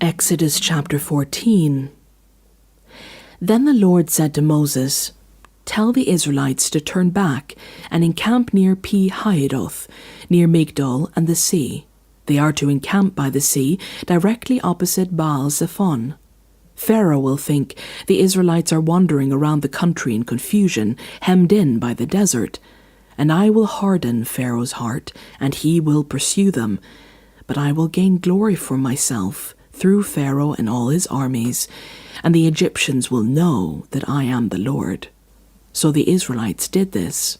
Exodus chapter 14. Then the Lord said to Moses, "Tell the Israelites to turn back and encamp near Pi-hahiroth, near Migdol and the sea. They are to encamp by the sea, directly opposite Baal-zephon. Pharaoh will think the Israelites are wandering around the country in confusion, hemmed in by the desert. And I will harden Pharaoh's heart, and he will pursue them. But I will gain glory for myself through Pharaoh and all his armies, and the Egyptians will know that I am the Lord." So the Israelites did this.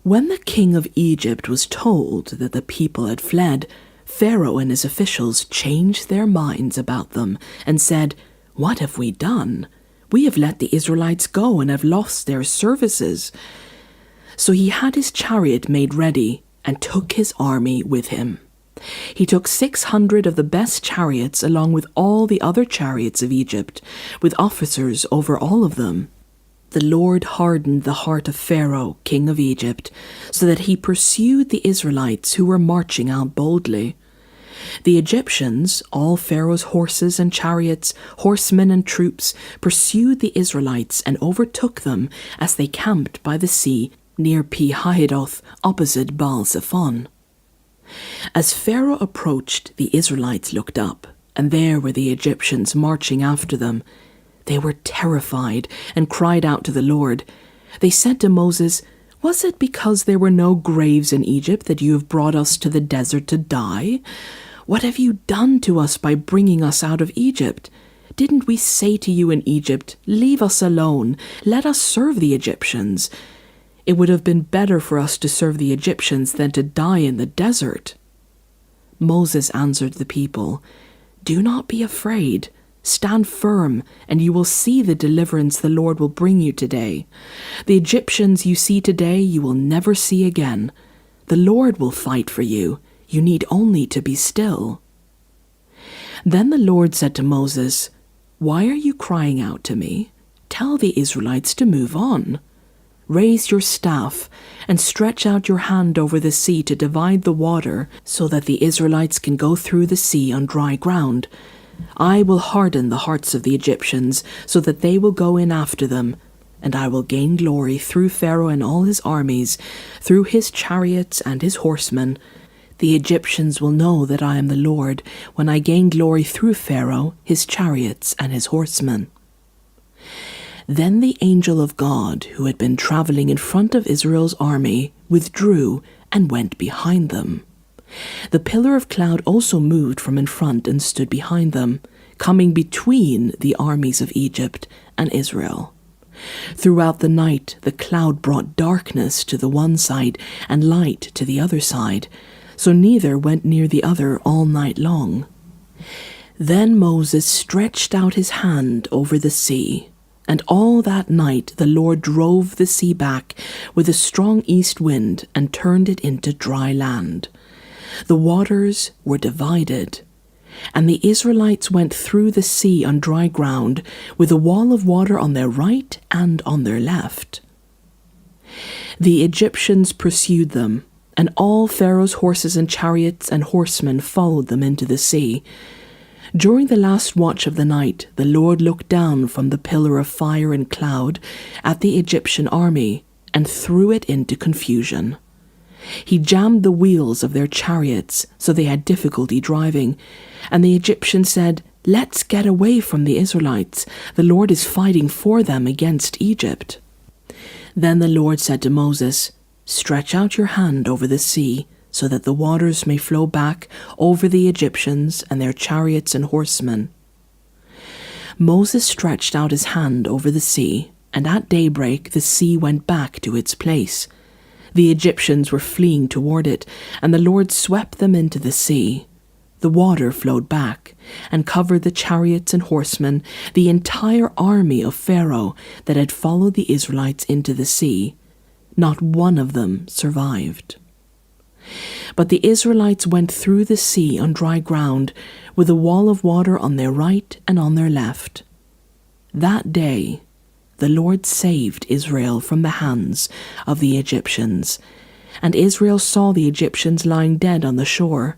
When the king of Egypt was told that the people had fled, Pharaoh and his officials changed their minds about them and said, "What have we done? We have let the Israelites go and have lost their services." So he had his chariot made ready and took his army with him. He took 600 of the best chariots along with all the other chariots of Egypt, with officers over all of them. The Lord hardened the heart of Pharaoh, king of Egypt, so that he pursued the Israelites who were marching out boldly. The Egyptians, all Pharaoh's horses and chariots, horsemen and troops, pursued the Israelites and overtook them as they camped by the sea near Pi-hahiroth, opposite Baal-zephon. As Pharaoh approached, the Israelites looked up, and there were the Egyptians marching after them. They were terrified and cried out to the Lord. They said to Moses, "Was it because there were no graves in Egypt that you have brought us to the desert to die? What have you done to us by bringing us out of Egypt? Didn't we say to you in Egypt, 'Leave us alone, let us serve the Egyptians'? It would have been better for us to serve the Egyptians than to die in the desert." Moses answered the people, "Do not be afraid. Stand firm, and you will see the deliverance the Lord will bring you today. The Egyptians you see today you will never see again. The Lord will fight for you. You need only to be still." Then the Lord said to Moses, "Why are you crying out to me? Tell the Israelites to move on. Raise your staff and stretch out your hand over the sea to divide the water so that the Israelites can go through the sea on dry ground. I will harden the hearts of the Egyptians so that they will go in after them, and I will gain glory through Pharaoh and all his armies, through his chariots and his horsemen. The Egyptians will know that I am the Lord when I gain glory through Pharaoh, his chariots, and his horsemen." Then the angel of God, who had been traveling in front of Israel's army, withdrew and went behind them. The pillar of cloud also moved from in front and stood behind them, coming between the armies of Egypt and Israel. Throughout the night the cloud brought darkness to the one side and light to the other side, so neither went near the other all night long. Then Moses stretched out his hand over the sea, and all that night the Lord drove the sea back with a strong east wind and turned it into dry land. The waters were divided, and the Israelites went through the sea on dry ground with a wall of water on their right and on their left. The Egyptians pursued them, and all Pharaoh's horses and chariots and horsemen followed them into the sea. During the last watch of the night, the Lord looked down from the pillar of fire and cloud at the Egyptian army and threw it into confusion. He jammed the wheels of their chariots so they had difficulty driving, and the Egyptians said, "Let's get away from the Israelites. The Lord is fighting for them against Egypt." Then the Lord said to Moses, "Stretch out your hand over the sea, so that the waters may flow back over the Egyptians and their chariots and horsemen." Moses stretched out his hand over the sea, and at daybreak the sea went back to its place. The Egyptians were fleeing toward it, and the Lord swept them into the sea. The water flowed back and covered the chariots and horsemen, the entire army of Pharaoh that had followed the Israelites into the sea. Not one of them survived. But the Israelites went through the sea on dry ground, with a wall of water on their right and on their left. That day the Lord saved Israel from the hands of the Egyptians, and Israel saw the Egyptians lying dead on the shore,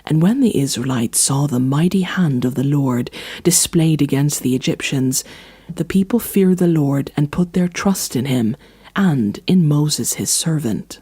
And when the Israelites saw the mighty hand of the Lord displayed against the Egyptians, the people feared the Lord and put their trust in him and in Moses his servant.